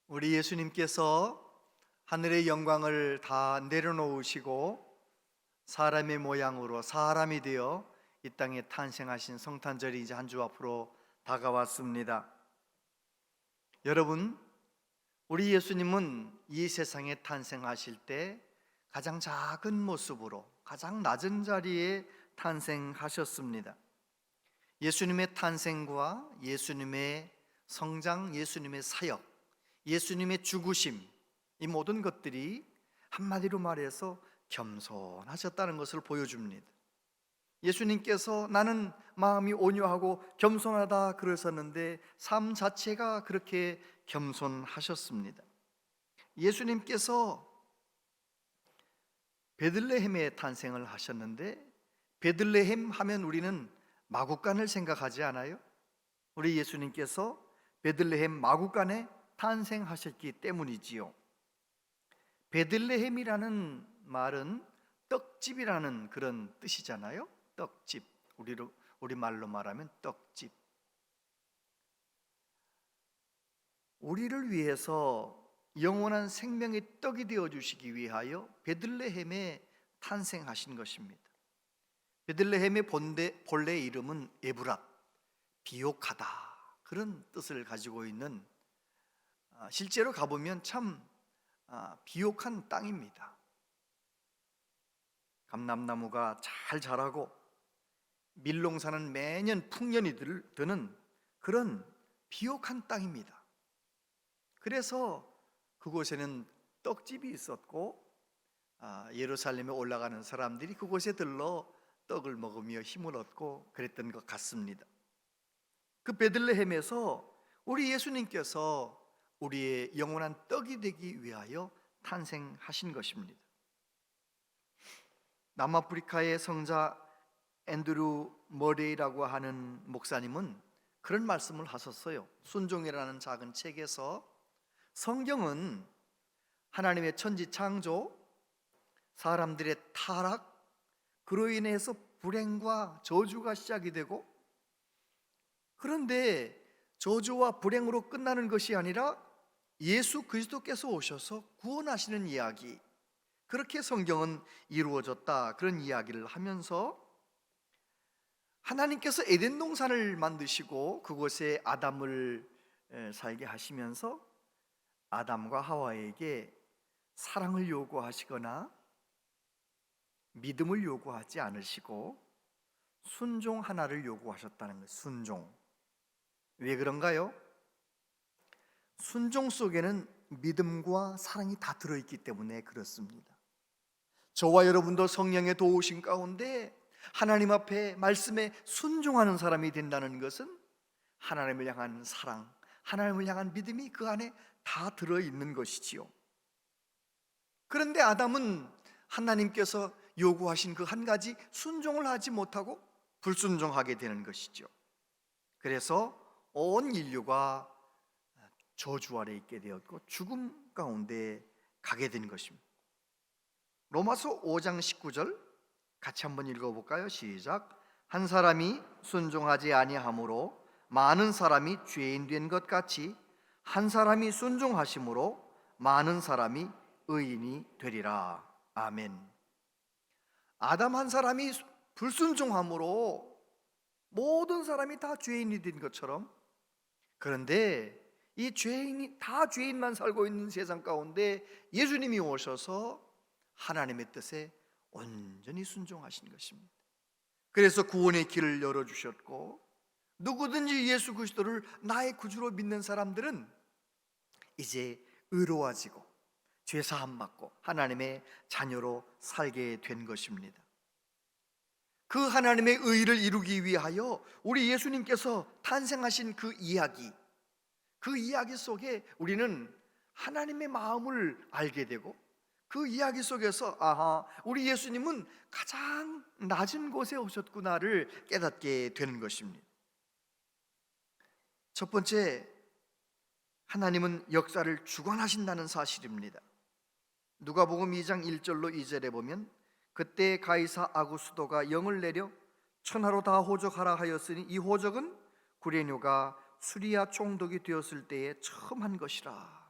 우리 예수님께서 하늘의 영광을 다 내려놓으시고 사람의 모양으로 사람이 되어 이 땅에 탄생하신 성탄절이 이제 한 주 앞으로 다가왔습니다. 여러분, 우리 예수님은 이 세상에 탄생하실 때 가장 작은 모습으로 가장 낮은 자리에 탄생하셨습니다. 예수님의 탄생과 예수님의 성장, 예수님의 사역, 예수님의 죽으심, 이 모든 것들이 한마디로 말해서 겸손하셨다는 것을 보여줍니다. 예수님께서 나는 마음이 온유하고 겸손하다 그러셨는데 삶 자체가 그렇게 겸손하셨습니다. 예수님께서 베들레헴에 탄생을 하셨는데, 베들레헴 하면 우리는 마구간을 생각하지 않아요? 우리 예수님께서 베들레헴 마구간에 탄생하셨기 때문이지요. 베들레헴이라는 말은 떡집이라는 그런 뜻이잖아요. 떡집, 우리말로 말하면 떡집. 우리를 위해서 영원한 생명의 떡이 되어주시기 위하여 베들레헴에 탄생하신 것입니다. 베들레헴의 본래 이름은 에브랏, 비옥하다, 그런 뜻을 가지고 있는, 실제로 가보면 참 비옥한 땅입니다. 감람나무가 잘 자라고 밀농사는 매년 풍년이 드는 그런 비옥한 땅입니다. 그래서 그곳에는 떡집이 있었고 예루살렘에 올라가는 사람들이 그곳에 들러 떡을 먹으며 힘을 얻고 그랬던 것 같습니다. 그 베들레헴에서 우리 예수님께서 우리의 영원한 떡이 되기 위하여 탄생하신 것입니다. 남아프리카의 성자 앤드루 머레이라고 하는 목사님은 그런 말씀을 하셨어요. 순종이라는 작은 책에서 성경은 하나님의 천지 창조, 사람들의 타락, 그로 인해서 불행과 저주가 시작이 되고, 그런데 저주와 불행으로 끝나는 것이 아니라 예수 그리스도께서 오셔서 구원하시는 이야기, 그렇게 성경은 이루어졌다, 그런 이야기를 하면서 하나님께서 에덴 동산을 만드시고 그곳에 아담을 살게 하시면서 아담과 하와에게 사랑을 요구하시거나 믿음을 요구하지 않으시고 순종 하나를 요구하셨다는 거예요. 순종. 왜 그런가요? 순종 속에는 믿음과 사랑이 다 들어있기 때문에 그렇습니다. 저와 여러분도 성령의 도우심 가운데 하나님 앞에 말씀에 순종하는 사람이 된다는 것은 하나님을 향한 사랑, 하나님을 향한 믿음이 그 안에 다 들어있는 것이지요. 그런데 아담은 하나님께서 요구하신 그 한 가지 순종을 하지 못하고 불순종하게 되는 것이죠. 그래서 온 인류가 저주 아래 있게 되었고 죽음 가운데 가게 된 것입니다. 로마서 5장 19절 같이 한번 읽어볼까요? 시작. 한 사람이 순종하지 아니하므로 많은 사람이 죄인 된 것 같이 한 사람이 순종하심으로 많은 사람이 의인이 되리라. 아멘. 아담 한 사람이 불순종함으로 모든 사람이 다 죄인이 된 것처럼, 그런데 이 죄인이 다 죄인만 살고 있는 세상 가운데 예수님이 오셔서 하나님의 뜻에 온전히 순종하신 것입니다. 그래서 구원의 길을 열어주셨고, 누구든지 예수 그리스도를 나의 구주로 믿는 사람들은 이제 의로워지고 죄사함 받고 하나님의 자녀로 살게 된 것입니다. 그 하나님의 의를 이루기 위하여 우리 예수님께서 탄생하신 그 이야기 속에 우리는 하나님의 마음을 알게 되고, 그 이야기 속에서 우리 예수님은 가장 낮은 곳에 오셨구나를 깨닫게 되는 것입니다. 첫 번째, 하나님은 역사를 주관하신다는 사실입니다. 누가복음 2장 1절로 2절에 보면 그때 가이사 아구스도가 영을 내려 천하로 다 호적하라 하였으니 이 호적은 구레뇨가 수리아 총독이 되었을 때에 처음 한 것이라.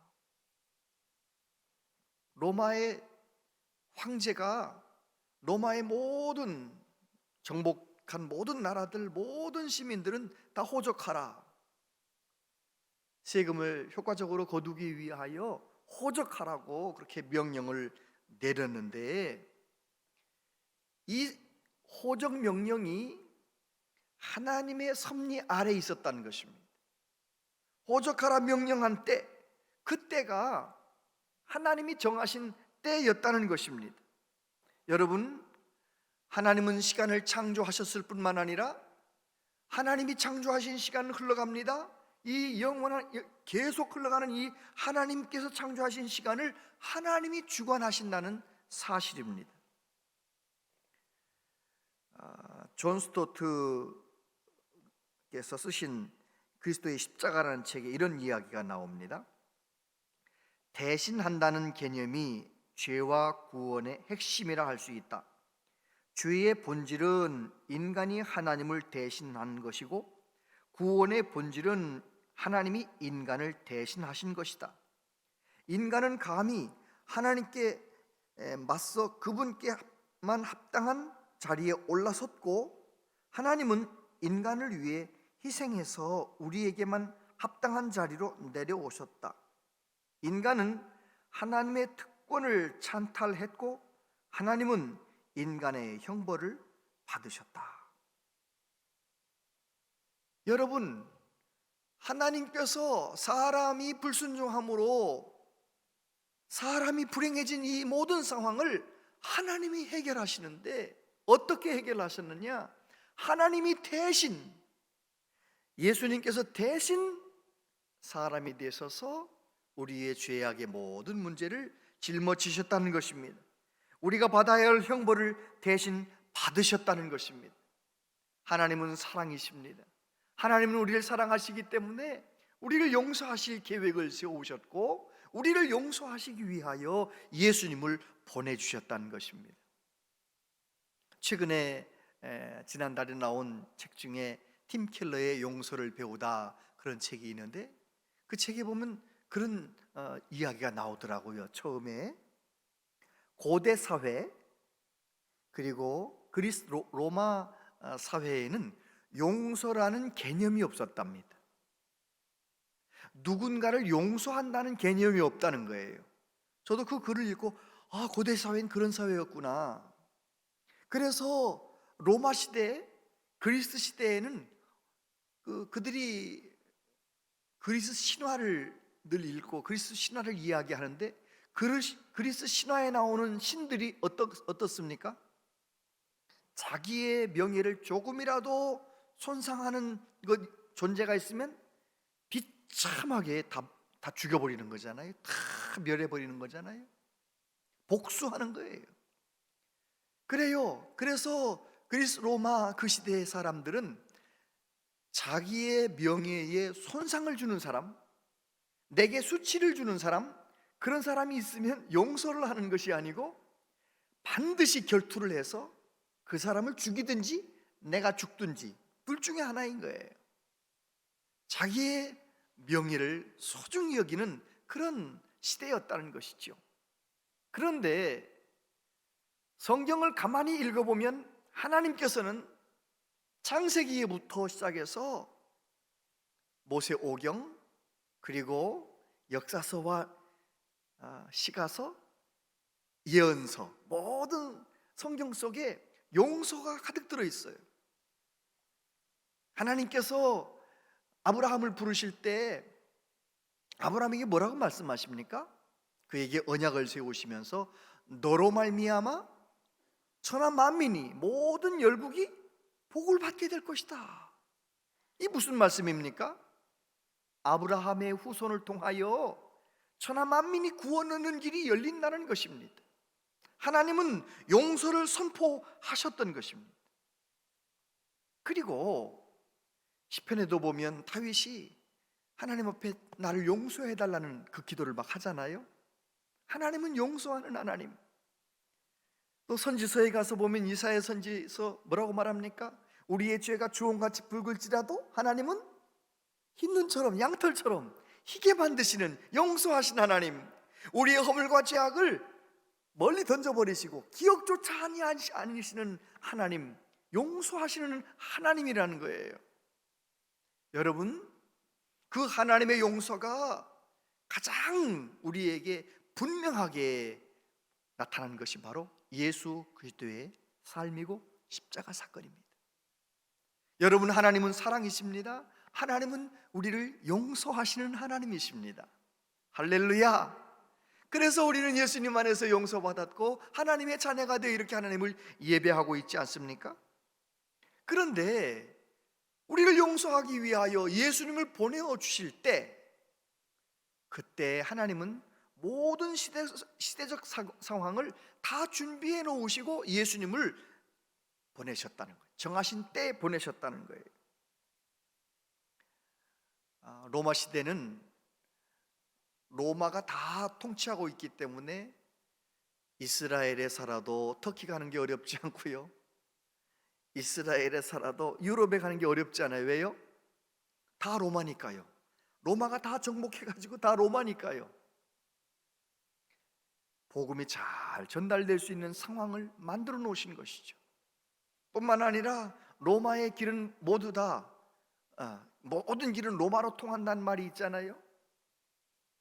로마의 황제가 로마의 모든 정복한 모든 나라들, 모든 시민들은 다 호적하라. 세금을 효과적으로 거두기 위하여 호적하라고 그렇게 명령을 내렸는데, 이 호적 명령이 하나님의 섭리 아래 있었다는 것입니다. 호적하라 명령한 때, 그때가 하나님이 정하신 때였다는 것입니다. 여러분, 하나님은 시간을 창조하셨을 뿐만 아니라 하나님이 창조하신 시간은 흘러갑니다. 이 영원한 계속 흘러가는 이 하나님께서 창조하신 시간을 하나님이 주관하신다는 사실입니다. 존 스토트께서 쓰신 그리스도의 십자가라는 책에 이런 이야기가 나옵니다. 대신한다는 개념이 죄와 구원의 핵심이라 할 수 있다. 죄의 본질은 인간이 하나님을 대신한 것이고, 구원의 본질은 하나님이 인간을 대신하신 것이다. 인간은 감히 하나님께 맞서 그분께만 합당한 자리에 올라섰고, 하나님은 인간을 위해 희생해서 우리에게만 합당한 자리로 내려오셨다. 인간은 하나님의 특권을 찬탈했고, 하나님은 인간의 형벌을 받으셨다. 여러분, 하나님께서 사람이 불순종함으로 사람이 불행해진 이 모든 상황을 하나님이 해결하시는데, 어떻게 해결하셨느냐? 하나님이 대신, 예수님께서 대신 사람이 되셔서 우리의 죄악의 모든 문제를 짊어지셨다는 것입니다. 우리가 받아야 할 형벌을 대신 받으셨다는 것입니다. 하나님은 사랑이십니다. 하나님은 우리를 사랑하시기 때문에 우리를 용서하실 계획을 세우셨고, 우리를 용서하시기 위하여 예수님을 보내주셨다는 것입니다. 최근에 지난달에 나온 책 중에 팀 켈러의 용서를 배우다, 그런 책이 있는데, 그 책에 보면 그런 이야기가 나오더라고요. 처음에 고대 사회, 그리고 그리스 로마 사회에는 용서라는 개념이 없었답니다. 누군가를 용서한다는 개념이 없다는 거예요. 저도 그 글을 읽고, 고대 사회는 그런 사회였구나. 그래서 로마 시대, 그리스 시대에는 그들이 그리스 신화를 늘 읽고 그리스 신화를 이야기하는데, 그리스 신화에 나오는 신들이 어떻습니까? 자기의 명예를 조금이라도 손상하는 존재가 있으면 비참하게 다 죽여버리는 거잖아요. 다 멸해버리는 거잖아요. 복수하는 거예요. 그래서 그리스 로마 그 시대의 사람들은 자기의 명예에 손상을 주는 사람, 내게 수치를 주는 사람, 그런 사람이 있으면 용서를 하는 것이 아니고 반드시 결투를 해서 그 사람을 죽이든지 내가 죽든지 둘 중에 하나인 거예요. 자기의 명예를 소중히 여기는 그런 시대였다는 것이죠. 그런데 성경을 가만히 읽어보면 하나님께서는 창세기부터 시작해서 모세오경, 그리고 역사서와 시가서, 예언서, 모든 성경 속에 용서가 가득 들어있어요. 하나님께서 아브라함을 부르실 때 아브라함에게 뭐라고 말씀하십니까? 그에게 언약을 세우시면서 너로 말미암아 천하 만민이, 모든 열국이 복을 받게 될 것이다. 이 무슨 말씀입니까? 아브라함의 후손을 통하여 천하 만민이 구원 얻는 길이 열린다는 것입니다. 하나님은 용서를 선포하셨던 것입니다. 그리고 시편에도 보면 다윗이 하나님 앞에 나를 용서해달라는 그 기도를 막 하잖아요. 하나님은 용서하는 하나님. 또 선지서에 가서 보면 이사야 선지서 뭐라고 말합니까? 우리의 죄가 주홍같이 붉을지라도 하나님은 흰 눈처럼, 양털처럼 희게 만드시는 용서하신 하나님. 우리의 허물과 죄악을 멀리 던져버리시고 기억조차 아니시는 하나님, 용서하시는 하나님이라는 거예요. 여러분, 그 하나님의 용서가 가장 우리에게 분명하게 나타난 것이 바로 예수 그리스도의 삶이고 십자가 사건입니다. 여러분, 하나님은 사랑이십니다. 하나님은 우리를 용서하시는 하나님이십니다. 할렐루야. 그래서 우리는 예수님 안에서 용서받았고 하나님의 자녀가 되어 이렇게 하나님을 예배하고 있지 않습니까? 그런데 우리를 용서하기 위하여 예수님을 보내주실 때, 그때 하나님은 모든 시대적 상황을 다 준비해 놓으시고 예수님을 보내셨다는 거예요. 정하신 때에 보내셨다는 거예요. 로마 시대는 로마가 다 통치하고 있기 때문에 이스라엘에 살아도 터키 가는 게 어렵지 않고요, 이스라엘에 살아도 유럽에 가는 게 어렵지 않아요. 왜요? 다 로마니까요. 로마가 다 정복해가지고 다 로마니까요. 복음이 잘 전달될 수 있는 상황을 만들어 놓으신 것이죠. 뿐만 아니라 로마의 길은 모두 다 모든 길은 로마로 통한다는 말이 있잖아요.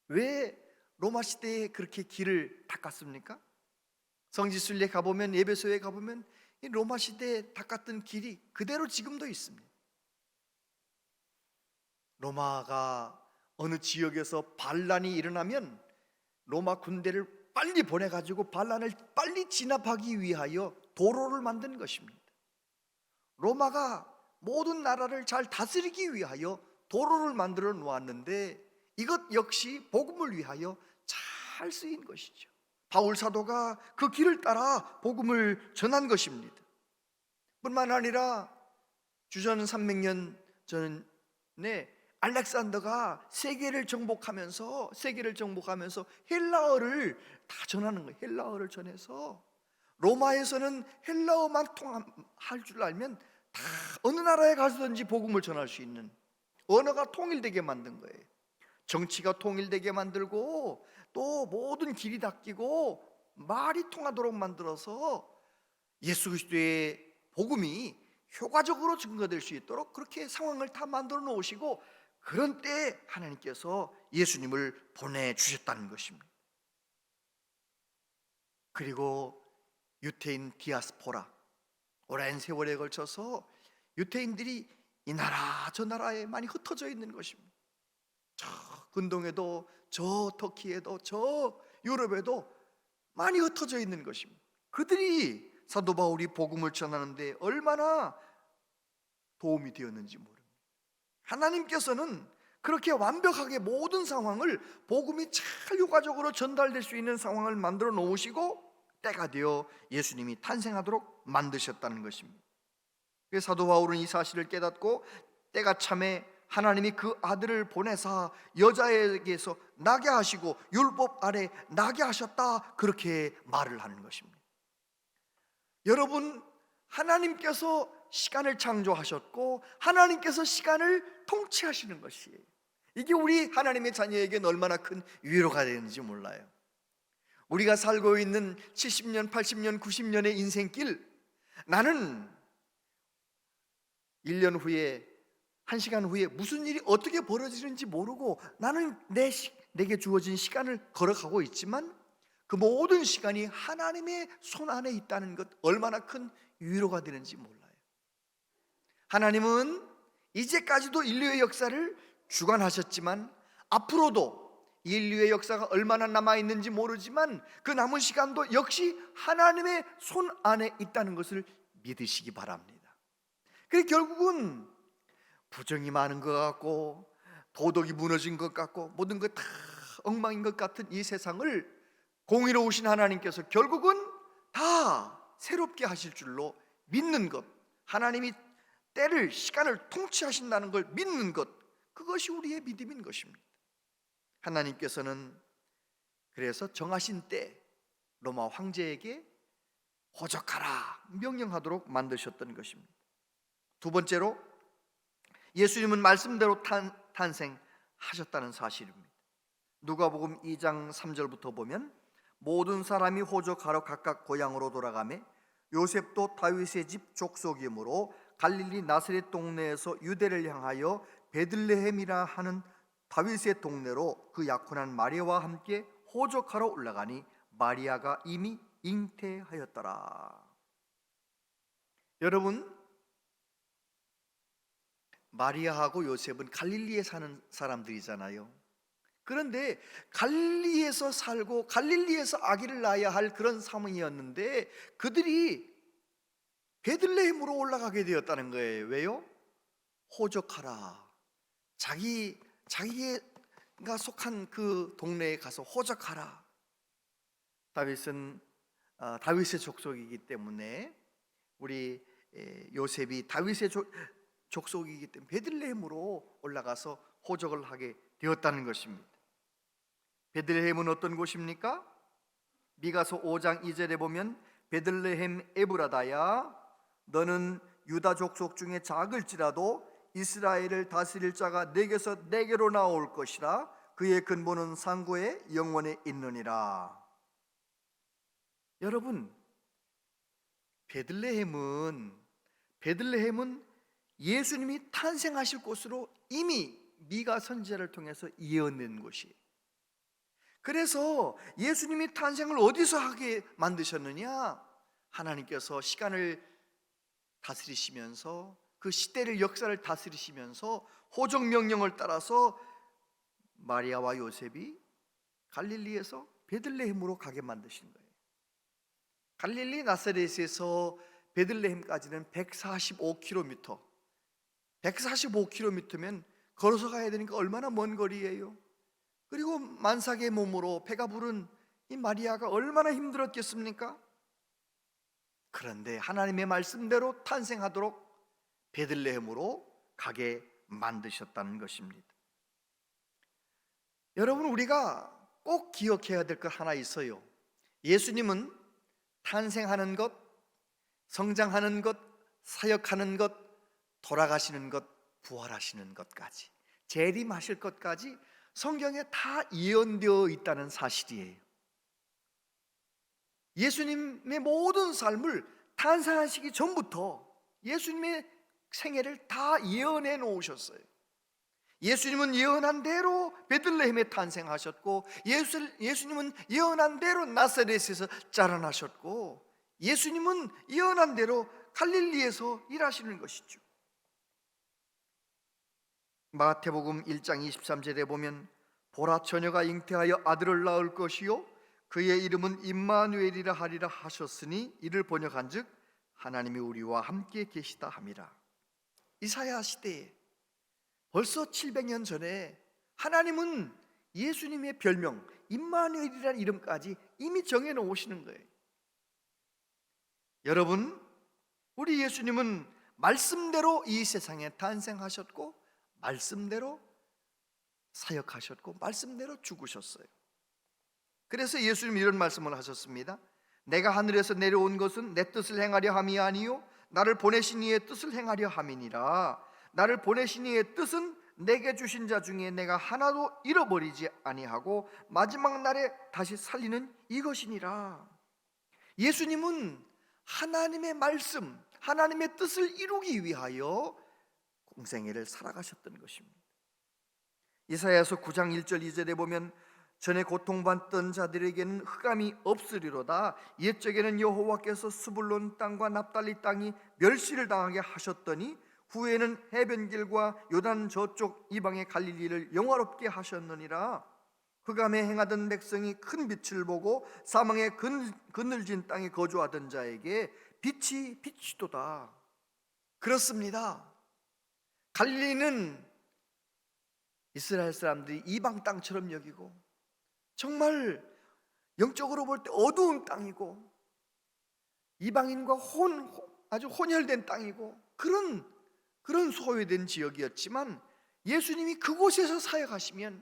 왜 로마 시대에 그렇게 길을 닦았습니까? 성지순례 가보면, 예배소에 가보면 이 로마 시대에 닦았던 길이 그대로 지금도 있습니다. 로마가 어느 지역에서 반란이 일어나면 로마 군대를 빨리 보내가지고 반란을 빨리 진압하기 위하여 도로를 만든 것입니다. 로마가 모든 나라를 잘 다스리기 위하여 도로를 만들어 놓았는데, 이것 역시 복음을 위하여 잘 쓰인 것이죠. 바울 사도가 그 길을 따라 복음을 전한 것입니다. 뿐만 아니라 주전 300년 전에 알렉산더가 세계를 정복하면서 헬라어를 다 전하는 거예요. 헬라어를 전해서 로마에서는 헬라어만 할 줄 알면 다 어느 나라에 가서든지 복음을 전할 수 있는 언어가 통일되게 만든 거예요. 정치가 통일되게 만들고 또 모든 길이 닦이고 말이 통하도록 만들어서 예수 그리스도의 복음이 효과적으로 증거될 수 있도록 그렇게 상황을 다 만들어 놓으시고, 그런 때에 하나님께서 예수님을 보내주셨다는 것입니다. 그리고 유태인 디아스포라, 오랜 세월에 걸쳐서 유태인들이 이 나라 저 나라에 많이 흩어져 있는 것입니다. 저 근동에도, 저 터키에도, 저 유럽에도 많이 흩어져 있는 것입니다. 그들이 사도 바울이 복음을 전하는데 얼마나 도움이 되었는지 모릅니다. 하나님께서는 그렇게 완벽하게 모든 상황을 복음이 잘 효과적으로 전달될 수 있는 상황을 만들어 놓으시고 때가 되어 예수님이 탄생하도록 만드셨다는 것입니다. 그래서 사도 바울은 이 사실을 깨닫고 때가 참에 하나님이 그 아들을 보내사 여자에게서 나게 하시고 율법 아래 나게 하셨다, 그렇게 말을 하는 것입니다. 여러분, 하나님께서 시간을 창조하셨고 하나님께서 시간을 통치하시는 것이에요. 이게 우리 하나님의 자녀에게는 얼마나 큰 위로가 되는지 몰라요. 우리가 살고 있는 70년, 80년, 90년의 인생길, 나는 1년 후에, 1시간 후에 무슨 일이 어떻게 벌어지는지 모르고 나는 내게 주어진 시간을 걸어가고 있지만 그 모든 시간이 하나님의 손 안에 있다는 것, 얼마나 큰 위로가 되는지 몰라요. 하나님은 이제까지도 인류의 역사를 주관하셨지만 앞으로도 인류의 역사가 얼마나 남아있는지 모르지만 그 남은 시간도 역시 하나님의 손 안에 있다는 것을 믿으시기 바랍니다. 그래서 결국은 부정이 많은 것 같고 도덕이 무너진 것 같고 모든 것 다 엉망인 것 같은 이 세상을 공의로우신 하나님께서 결국은 다 새롭게 하실 줄로 믿는 것, 하나님이 때를, 시간을 통치하신다는 걸 믿는 것, 그것이 우리의 믿음인 것입니다. 하나님께서는 그래서 정하신 때 로마 황제에게 호적하라 명령하도록 만드셨던 것입니다. 두 번째로 예수님은 말씀대로 탄생하셨다는 사실입니다. 누가복음 2장 3절부터 보면 모든 사람이 호적하러 각각 고향으로 돌아가매 요셉도 다윗의 집 족속이므로 갈릴리 나사렛 동네에서 유대를 향하여 베들레헴이라 하는 다윗의 동네로 그 약혼한 마리아와 함께 호적하러 올라가니 마리아가 이미 잉태하였더라. 여러분, 마리아하고 요셉은 갈릴리에 사는 사람들이잖아요. 그런데 갈릴리에서 살고 갈릴리에서 아기를 낳아야 할 그런 상황이었는데 그들이 베들레헴으로 올라가게 되었다는 거예요. 왜요? 호적하라. 자기가 속한 그 동네에 가서 호적하라. 다윗은 다윗의 족속이기 때문에 우리 요셉이 다윗의 족속이기 때문에 베들레헴으로 올라가서 호적을 하게 되었다는 것입니다. 베들레헴은 어떤 곳입니까? 미가서 5장 2절에 보면 베들레헴 에브라다야 너는 유다 족속 중에 작을지라도 이스라엘을 다스릴 자가 내게서 내게로 나올 것이라 그의 근본은 상고에 영원에 있느니라. 여러분, 베들레헴은 예수님이 탄생하실 곳으로 이미 미가 선지자를 통해서 예언된 곳이에요. 그래서 예수님이 탄생을 어디서 하게 만드셨느냐? 하나님께서 시간을 다스리시면서 그 시대를 역사를 다스리시면서 호적 명령을 따라서 마리아와 요셉이 갈릴리에서 베들레헴으로 가게 만드신 거예요. 갈릴리 나사렛에서 베들레헴까지는 145km. 145km면 걸어서 가야 되니까 얼마나 먼 거리예요. 그리고 만삭의 몸으로 배가 부른 이 마리아가 얼마나 힘들었겠습니까? 그런데 하나님의 말씀대로 탄생하도록 베들레헴으로 가게 만드셨다는 것입니다. 여러분, 우리가 꼭 기억해야 될 것 하나 있어요. 예수님은 탄생하는 것, 성장하는 것, 사역하는 것, 돌아가시는 것, 부활하시는 것까지, 재림하실 것까지 성경에 다 예언되어 있다는 사실이에요. 예수님의 모든 삶을 탄생하시기 전부터 예수님의 생애를 다 예언해 놓으셨어요. 예수님은 예언한 대로 베들레헴에 탄생하셨고, 예수님은 예언한 대로 나사렛에서 자라나셨고, 예수님은 예언한 대로 갈릴리에서 일하시는 것이죠. 마태복음 1장 23절에 보면 보라 처녀가 잉태하여 아들을 낳을 것이요 그의 이름은 임마누엘이라 하리라 하셨으니 이를 번역한즉 하나님이 우리와 함께 계시다 함이라. 이사야 시대에 벌써 700년 전에 하나님은 예수님의 별명 임마누엘이라는 이름까지 이미 정해 놓으시는 거예요. 여러분, 우리 예수님은 말씀대로 이 세상에 탄생하셨고 말씀대로 사역하셨고 말씀대로 죽으셨어요. 그래서 예수님이 이런 말씀을 하셨습니다. 내가 하늘에서 내려온 것은 내 뜻을 행하려 함이 아니요 나를 보내신 이의 뜻을 행하려 함이니라. 나를 보내신 이의 뜻은 내게 주신 자 중에 내가 하나도 잃어버리지 아니하고 마지막 날에 다시 살리는 이것이니라. 예수님은 하나님의 말씀, 하나님의 뜻을 이루기 위하여 공생애를 살아가셨던 것입니다. 이사야서 9장 1절 2절에 보면 전에 고통받던 자들에게는 흑암이 없으리로다. 옛적에는 여호와께서 스불론 땅과 납달리 땅이 멸시를 당하게 하셨더니 후에는 해변길과 요단 저쪽 이방의 갈릴리를 영화롭게 하셨느니라. 흑암에 행하던 백성이 큰 빛을 보고 사망의 그늘진 땅에 거주하던 자에게 빛이 비치도다. 그렇습니다. 갈릴리는 이스라엘 사람들이 이방 땅처럼 여기고 정말 영적으로 볼 때 어두운 땅이고 이방인과 아주 혼혈된 땅이고 그런 소외된 지역이었지만 예수님이 그곳에서 사역하시면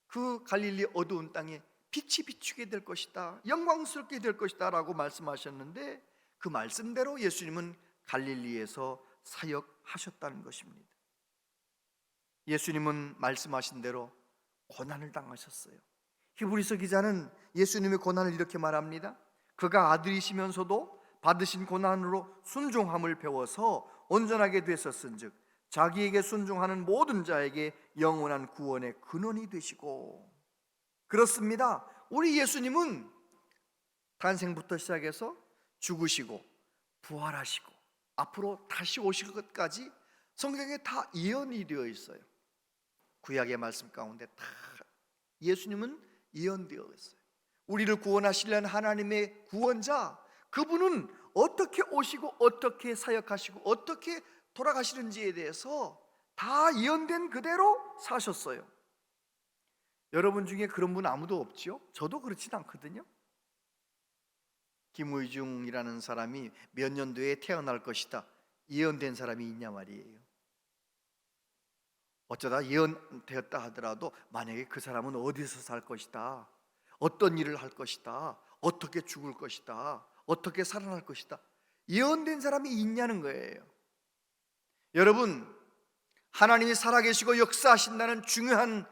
그 갈릴리 어두운 땅에 빛이 비추게 될 것이다, 영광스럽게 될 것이다 라고 말씀하셨는데 그 말씀대로 예수님은 갈릴리에서 사역하셨다는 것입니다. 예수님은 말씀하신 대로 고난을 당하셨어요. 히브리서 기자는 예수님의 고난을 이렇게 말합니다. 그가 아들이시면서도 받으신 고난으로 순종함을 배워서 온전하게 되셨은즉 자기에게 순종하는 모든 자에게 영원한 구원의 근원이 되시고. 그렇습니다. 우리 예수님은 탄생부터 시작해서 죽으시고 부활하시고 앞으로 다시 오실 것까지 성경에 다 예언이 되어 있어요. 구약의 말씀 가운데 다 예수님은 예언되어 있어요. 우리를 구원하시려는 하나님의 구원자, 그분은 어떻게 오시고 어떻게 사역하시고 어떻게 돌아가시는지에 대해서 다 예언된 그대로 사셨어요. 여러분 중에 그런 분 아무도 없지요? 저도 그렇진 않거든요. 김의중이라는 사람이 몇 년도에 태어날 것이다 예언된 사람이 있냐 말이에요. 어쩌다 예언되었다 하더라도 만약에 그 사람은 어디서 살 것이다, 어떤 일을 할 것이다, 어떻게 죽을 것이다, 어떻게 살아날 것이다, 예언된 사람이 있냐는 거예요. 여러분, 하나님이 살아계시고 역사하신다는 중요한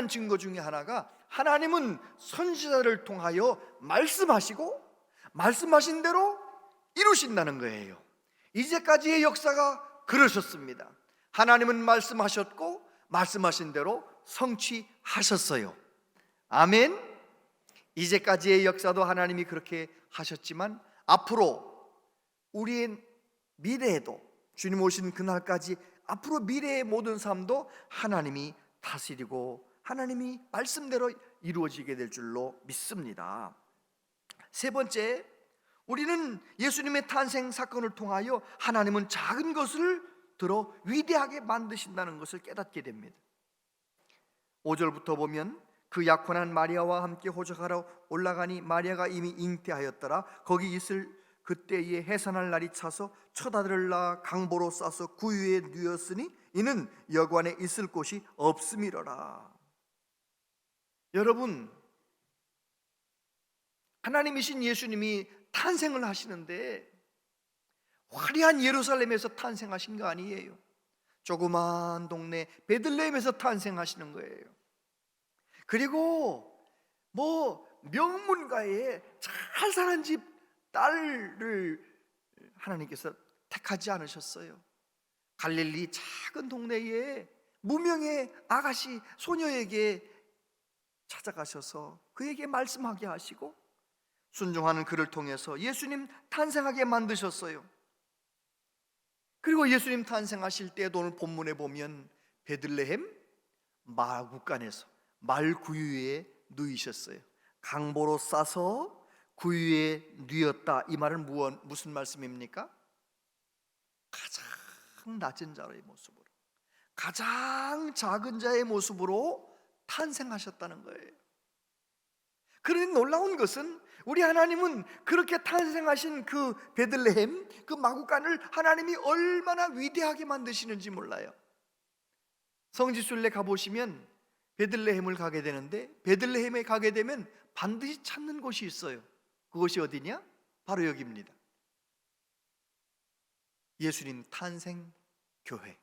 증거 중에 하나가 하나님은 선지자를 통하여 말씀하시고 말씀하신 대로 이루신다는 거예요. 이제까지의 역사가 그러셨습니다. 하나님은 말씀하셨고 말씀하신 대로 성취하셨어요. 아멘. 이제까지의 역사도 하나님이 그렇게 하셨지만 앞으로 우리의 미래에도, 주님 오신 그날까지 앞으로 미래의 모든 삶도 하나님이 다스리고 하나님이 말씀대로 이루어지게 될 줄로 믿습니다. 세 번째, 우리는 예수님의 탄생 사건을 통하여 하나님은 작은 것을 들어 위대하게 만드신다는 것을 깨닫게 됩니다. 5절부터 보면 그 약혼한 마리아와 함께 호적하러 올라가니 마리아가 이미 잉태하였더라. 거기 있을 그때에 해산할 날이 차서 첫 아들을 낳아 강보로 싸서 구유에 누였으니 이는 여관에 있을 곳이 없음이로라. 여러분, 하나님이신 예수님이 탄생을 하시는데 화려한 예루살렘에서 탄생하신 거 아니에요. 조그만 동네 베들레헴에서 탄생하시는 거예요. 그리고 명문가에 잘 사는 집 딸을 하나님께서 택하지 않으셨어요. 갈릴리 작은 동네에 무명의 아가씨 소녀에게 찾아가셔서 그에게 말씀하게 하시고 순종하는 그를 통해서 예수님 탄생하게 만드셨어요. 그리고 예수님 탄생하실 때도 오늘 본문에 보면 베들레헴 마구간에서 말구유에 누이셨어요. 강보로 싸서 구유에 누였다. 이 말은 무슨 말씀입니까? 가장 낮은 자의 모습으로, 가장 작은 자의 모습으로 탄생하셨다는 거예요. 그런데 놀라운 것은 우리 하나님은 그렇게 탄생하신 그 베들레헴, 그 마구간을 하나님이 얼마나 위대하게 만드시는지 몰라요. 성지순례 가보시면 베들레헴을 가게 되는데 베들레헴에 가게 되면 반드시 찾는 곳이 있어요. 그곳이 어디냐? 바로 여기입니다. 예수님 탄생 교회.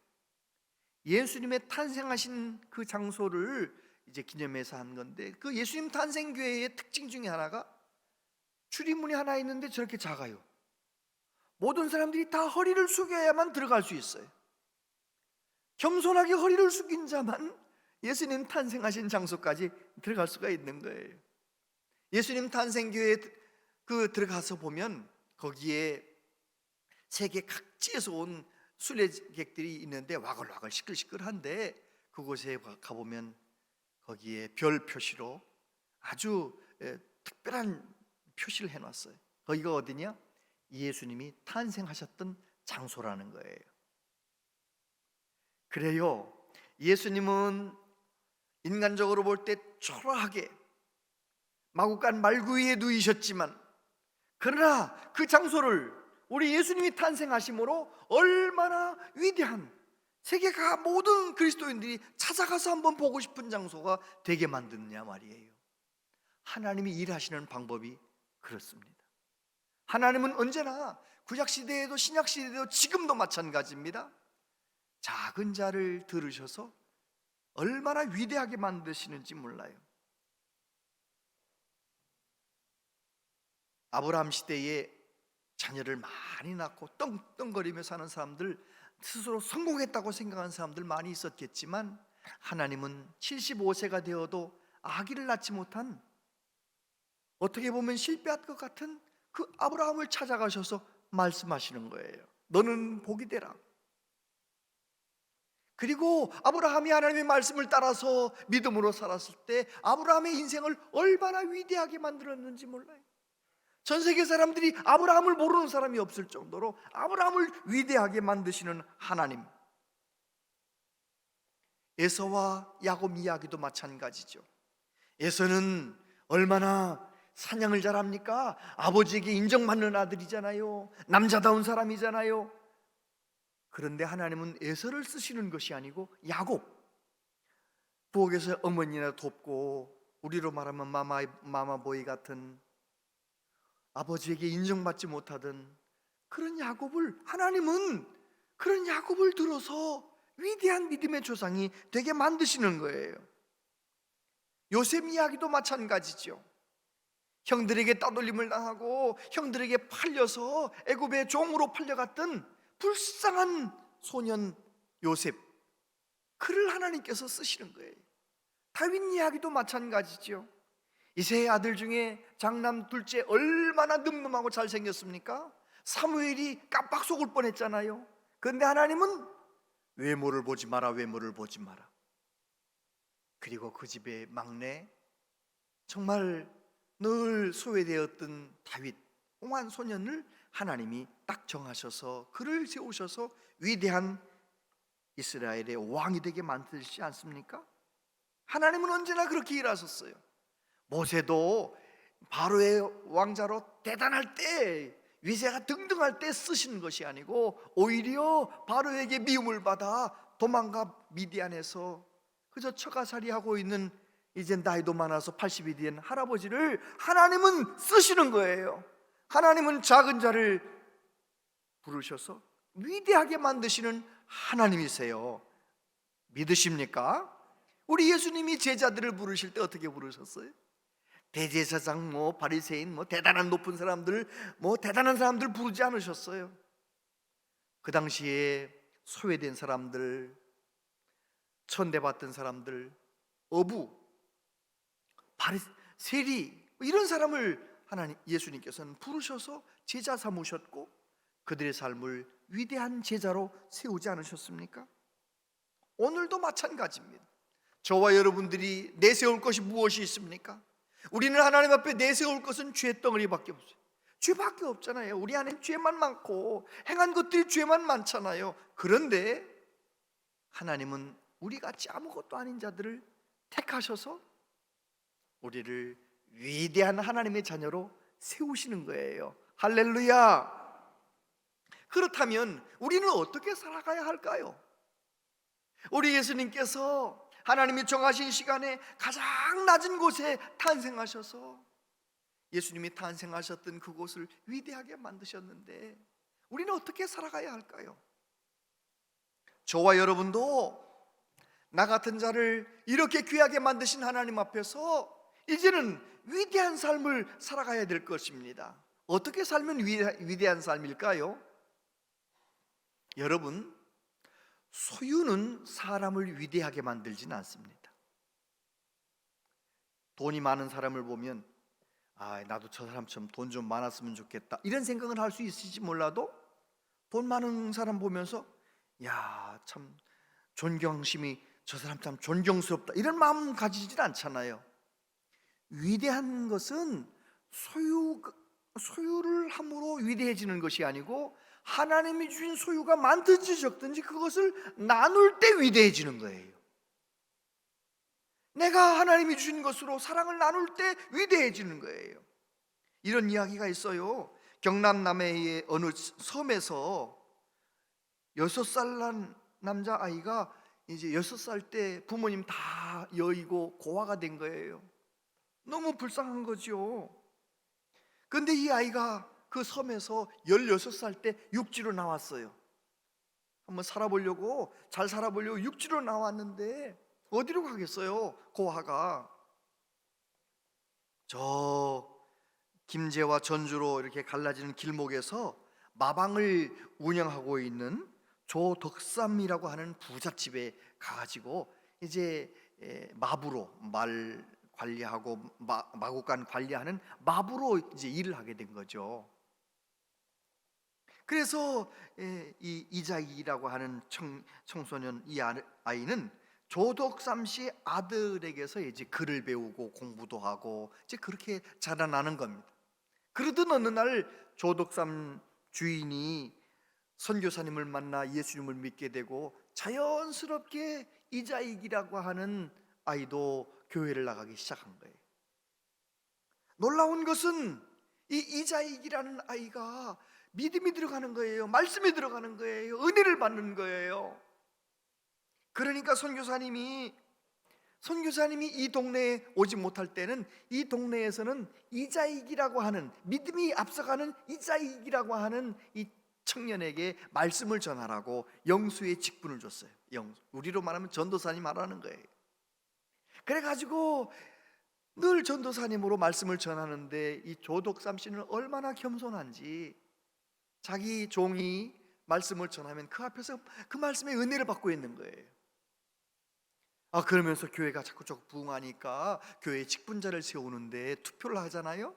예수님의 탄생하신 그 장소를 이제 기념해서 한 건데, 그 예수님 탄생 교회의 특징 중에 하나가 출입문이 하나 있는데 저렇게 작아요. 모든 사람들이 다 허리를 숙여야만 들어갈 수 있어요. 겸손하게 허리를 숙인 자만 예수님 탄생하신 장소까지 들어갈 수가 있는 거예요. 예수님 탄생교회에 들어가서 보면 거기에 세계 각지에서 온 순례객들이 있는데 와글와글 시끌시끌한데, 그곳에 가보면 거기에 별 표시로 아주 특별한 표시를 해놨어요. 거기가 어디냐? 예수님이 탄생하셨던 장소라는 거예요. 그래요, 예수님은 인간적으로 볼 때 초라하게 마구간 말구 위에 누이셨지만, 그러나 그 장소를 우리 예수님이 탄생하심으로 얼마나 위대한, 세계가 모든 그리스도인들이 찾아가서 한번 보고 싶은 장소가 되게 만드느냐 말이에요. 하나님이 일하시는 방법이 그렇습니다. 하나님은 언제나 구약시대에도 신약시대에도 지금도 마찬가지입니다. 작은 자를 들으셔서 얼마나 위대하게 만드시는지 몰라요. 아브라함 시대에 자녀를 많이 낳고 떵떵거리며 사는 사람들, 스스로 성공했다고 생각하는 사람들 많이 있었겠지만, 하나님은 75세가 되어도 아기를 낳지 못한, 어떻게 보면 실패할 것 같은 그 아브라함을 찾아가셔서 말씀하시는 거예요. 너는 복이 되라. 그리고 아브라함이 하나님의 말씀을 따라서 믿음으로 살았을 때 아브라함의 인생을 얼마나 위대하게 만들었는지 몰라요. 전 세계 사람들이 아브라함을 모르는 사람이 없을 정도로 아브라함을 위대하게 만드시는 하나님. 에서와 야곱 이야기도 마찬가지죠. 에서는 얼마나 사냥을 잘합니까? 아버지에게 인정받는 아들이잖아요. 남자다운 사람이잖아요. 그런데 하나님은 에서를 쓰시는 것이 아니고 야곱, 부엌에서 어머니나 돕고 우리로 말하면 마마보이 같은, 아버지에게 인정받지 못하던 그런 야곱을, 하나님은 그런 야곱을 들어서 위대한 믿음의 조상이 되게 만드시는 거예요. 요셉 이야기도 마찬가지죠. 형들에게 따돌림을 당하고 형들에게 팔려서 애굽의 종으로 팔려갔던 불쌍한 소년 요셉, 그를 하나님께서 쓰시는 거예요. 다윗 이야기도 마찬가지죠. 이새의 아들 중에 장남 둘째 얼마나 늠름하고 잘생겼습니까? 사무엘이 깜빡 속을 뻔했잖아요. 그런데 하나님은 외모를 보지 마라, 외모를 보지 마라. 그리고 그 집의 막내, 정말 늘 소외되었던 다윗, 옹한 소년을 하나님이 딱 정하셔서 그를 세우셔서 위대한 이스라엘의 왕이 되게 만드시지 않습니까? 하나님은 언제나 그렇게 일하셨어요. 모세도 바로의 왕자로 대단할 때, 위세가 등등할 때 쓰시는 것이 아니고 오히려 바로에게 미움을 받아 도망가 미디안에서 그저 처가살이하고 있는 이제 나이도 많아서 80이 된 할아버지를 하나님은 쓰시는 거예요. 하나님은 작은 자를 부르셔서 위대하게 만드시는 하나님이세요. 믿으십니까? 우리 예수님이 제자들을 부르실 때 어떻게 부르셨어요? 대제사장, 바리새인, 대단한 높은 사람들, 대단한 사람들 부르지 않으셨어요. 그 당시에 소외된 사람들, 천대받던 사람들, 어부, 세리, 이런 사람을 예수님께서는 부르셔서 제자 삼으셨고 그들의 삶을 위대한 제자로 세우지 않으셨습니까? 오늘도 마찬가지입니다. 저와 여러분들이 내세울 것이 무엇이 있습니까? 우리는 하나님 앞에 내세울 것은 죄덩어리밖에 없어요. 죄밖에 없잖아요. 우리 안에 죄만 많고 행한 것들이 죄만 많잖아요. 그런데 하나님은 우리같이 아무것도 아닌 자들을 택하셔서 우리를 위대한 하나님의 자녀로 세우시는 거예요. 할렐루야. 그렇다면 우리는 어떻게 살아가야 할까요? 우리 예수님께서 하나님이 정하신 시간에 가장 낮은 곳에 탄생하셔서 예수님이 탄생하셨던 그곳을 위대하게 만드셨는데 우리는 어떻게 살아가야 할까요? 저와 여러분도 나 같은 자를 이렇게 귀하게 만드신 하나님 앞에서 이제는 위대한 삶을 살아가야 될 것입니다. 어떻게 살면 위대한 삶일까요? 여러분, 소유는 사람을 위대하게 만들지는 않습니다. 돈이 많은 사람을 보면 나도 저 사람처럼 돈 좀 많았으면 좋겠다, 이런 생각을 할 수 있을지 몰라도 돈 많은 사람 보면서 참 존경심이, 저 사람 참 존경스럽다, 이런 마음 가지진 않잖아요. 위대한 것은 소유를 함으로 위대해지는 것이 아니고 하나님이 주신 소유가 많든지 적든지 그것을 나눌 때 위대해지는 거예요. 내가 하나님이 주신 것으로 사랑을 나눌 때 위대해지는 거예요. 이런 이야기가 있어요. 경남 남해의 어느 섬에서 6살 난 남자아이가 이제 6살 때 부모님 다 여의고 고아가 된 거예요. 너무 불쌍한 거죠. 그런데 이 아이가 그 섬에서 16살 때 육지로 나왔어요. 한번 살아보려고, 잘 살아보려고 육지로 나왔는데 어디로 가겠어요? 고아가 저 김제와 전주로 이렇게 갈라지는 길목에서 마방을 운영하고 있는 조덕삼이라고 하는 부잣집에 가가지고 이제 마부로 말 관리하고 마구간 관리하는 마부로 이제 일을 하게 된 거죠. 그래서 이 이자익이라고 하는 청소년 이 아이는 조덕삼 씨 아들에게서 이제 글을 배우고 공부도 하고 이제 그렇게 자라나는 겁니다. 그러던 어느 날 조덕삼 주인이 선교사님을 만나 예수님을 믿게 되고 자연스럽게 이자익이라고 하는 아이도 교회를 나가기 시작한 거예요. 놀라운 것은 이 이자익이라는 아이가 믿음이 들어가는 거예요. 말씀이 들어가는 거예요. 은혜를 받는 거예요. 그러니까 선교사님이 이 동네에 오지 못할 때는 이 동네에서는 이자익이라고 하는, 믿음이 앞서가는 이자익이라고 하는 이 청년에게 말씀을 전하라고 영수의 직분을 줬어요. 우리로 말하면 전도사님 말하는 거예요. 그래가지고 늘 전도사님으로 말씀을 전하는데 이 조덕삼 씨는 얼마나 겸손한지 자기 종이 말씀을 전하면 그 앞에서 그 말씀의 은혜를 받고 있는 거예요. 그러면서 교회가 자꾸 부흥하니까 교회에 직분자를 세우는데 투표를 하잖아요.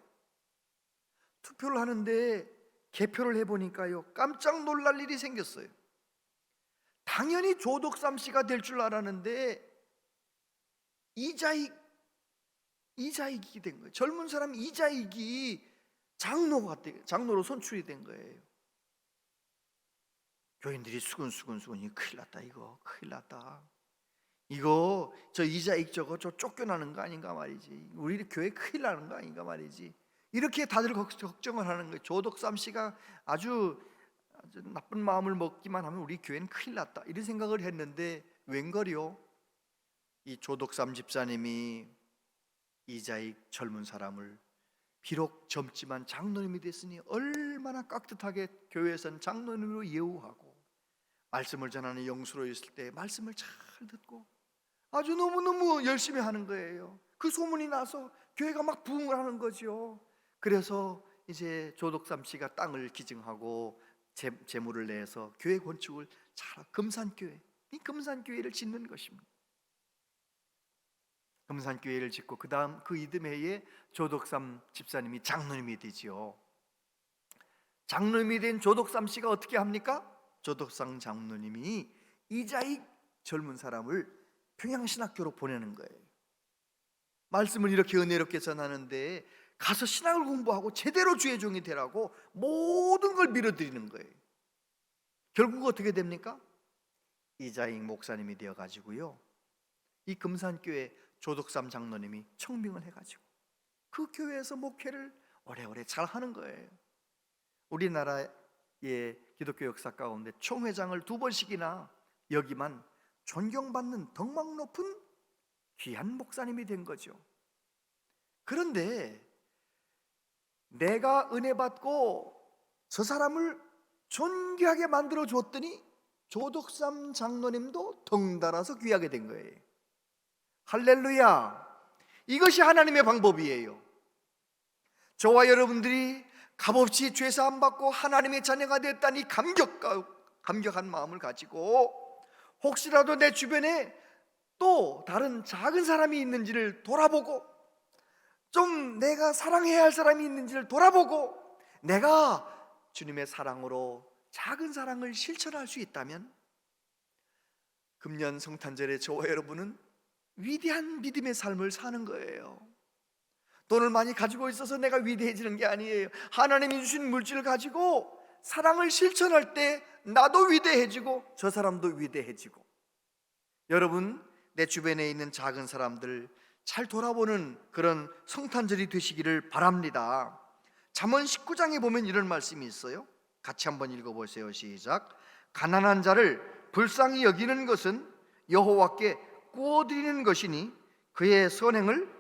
투표를 하는데 개표를 해보니까요, 깜짝 놀랄 일이 생겼어요. 당연히 조덕삼 씨가 될 줄 알았는데 이자익이 된 거예요. 젊은 사람 이자익이 장로로 선출이 된 거예요. 교인들이 수근수근 이거 큰일 났다, 이거 큰일 났다, 이거 저 이자익 저거 저 쫓겨나는 거 아닌가 말이지, 우리 교회 큰일 나는 거 아닌가 말이지, 이렇게 다들 걱정을 하는 거예요. 조덕삼 씨가 아주 나쁜 마음을 먹기만 하면 우리 교회는 큰일 났다, 이런 생각을 했는데 웬걸요, 이 조덕삼 집사님이 이자익 젊은 사람을 비록 젊지만 장로님이 됐으니 얼마나 깍듯하게 교회에서는 장로님으로 예우하고 말씀을 전하는 영수로 있을 때 말씀을 잘 듣고 아주 너무너무 열심히 하는 거예요. 그 소문이 나서 교회가 막 부흥을 하는 거죠. 그래서 이제 조덕삼 씨가 땅을 기증하고 재물을 내서 교회 건축을 금산교회, 이 금산교회를 짓는 것입니다. 금산교회를 짓고 그 다음 그 이듬해에 조덕삼 집사님이 장로님이 되지요. 장로님이 된 조덕삼 씨가 어떻게 합니까? 조덕삼 장로님이 이자익 젊은 사람을 평양신학교로 보내는 거예요. 말씀을 이렇게 은혜롭게 전하는데 가서 신학을 공부하고 제대로 주의 종이 되라고 모든 걸 밀어드리는 거예요. 결국 어떻게 됩니까? 이자익 목사님이 되어가지고요, 이 금산교회 조덕삼 장로님이 청빙을 해가지고 그 교회에서 목회를 오래오래 잘 하는 거예요. 우리나라의 기독교 역사 가운데 총회장을 2번씩이나 여기만 존경받는 덕망 높은 귀한 목사님이 된 거죠. 그런데 내가 은혜 받고 저 사람을 존귀하게 만들어 줬더니 조덕삼 장로님도 덩달아서 귀하게 된 거예요. 할렐루야! 이것이 하나님의 방법이에요. 저와 여러분들이 값없이 죄사함 받고 하나님의 자녀가 됐다니 감격한 마음을 가지고 혹시라도 내 주변에 또 다른 작은 사람이 있는지를 돌아보고 좀 내가 사랑해야 할 사람이 있는지를 돌아보고 내가 주님의 사랑으로 작은 사랑을 실천할 수 있다면 금년 성탄절에 저와 여러분은 위대한 믿음의 삶을 사는 거예요. 돈을 많이 가지고 있어서 내가 위대해지는 게 아니에요. 하나님이 주신 물질을 가지고 사랑을 실천할 때 나도 위대해지고 저 사람도 위대해지고, 여러분 내 주변에 있는 작은 사람들 잘 돌아보는 그런 성탄절이 되시기를 바랍니다. 잠언 19장에 보면 이런 말씀이 있어요. 같이 한번 읽어보세요. 시작. 가난한 자를 불쌍히 여기는 것은 여호와께 구워드리는 것이니 그의 선행을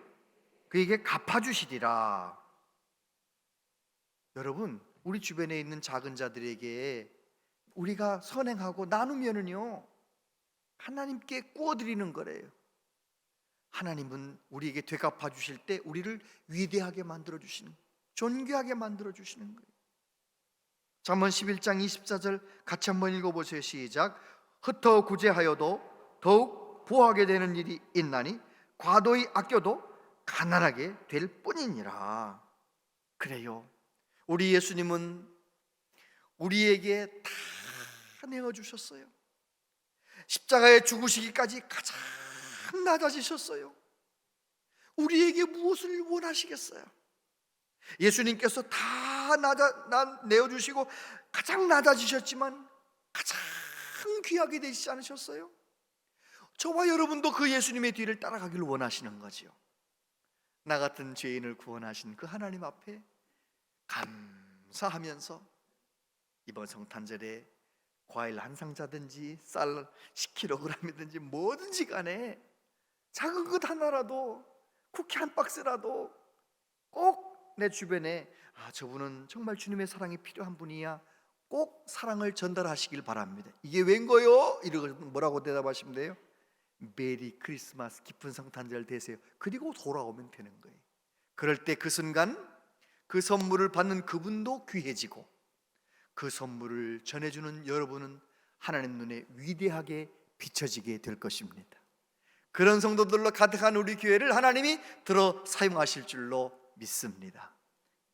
그에게 갚아주시리라. 여러분 우리 주변에 있는 작은 자들에게 우리가 선행하고 나누면은요 하나님께 구워드리는 거래요. 하나님은 우리에게 되갚아 주실 때 우리를 위대하게 만들어 주시는, 존귀하게 만들어 주시는 거예요. 잠언 11장 24절 같이 한번 읽어보세요. 시작. 흩어 구제하여도 더욱 부하게 되는 일이 있나니 과도히 아껴도 가난하게 될 뿐이니라. 그래요, 우리 예수님은 우리에게 다 내어주셨어요. 십자가에 죽으시기까지 가장 낮아지셨어요. 우리에게 무엇을 원하시겠어요? 예수님께서 다 내어주시고 가장 낮아지셨지만 가장 귀하게 되시지 않으셨어요? 저와 여러분도 그 예수님의 뒤를 따라가기를 원하시는 거지요. 나 같은 죄인을 구원하신 그 하나님 앞에 감사하면서 이번 성탄절에 과일 한 상자든지 쌀 10kg이든지 뭐든지 간에 작은 것 하나라도, 쿠키 한 박스라도 꼭 내 주변에 저분은 정말 주님의 사랑이 필요한 분이야, 꼭 사랑을 전달하시길 바랍니다. 이게 웬거요? 이러고 뭐라고 대답하시면 돼요? 메리 크리스마스, 기쁜 성탄절 되세요. 그리고 돌아오면 되는 거예요. 그럴 때 그 순간 그 선물을 받는 그분도 귀해지고 그 선물을 전해주는 여러분은 하나님 눈에 위대하게 비춰지게 될 것입니다. 그런 성도들로 가득한 우리 교회를 하나님이 들어 사용하실 줄로 믿습니다.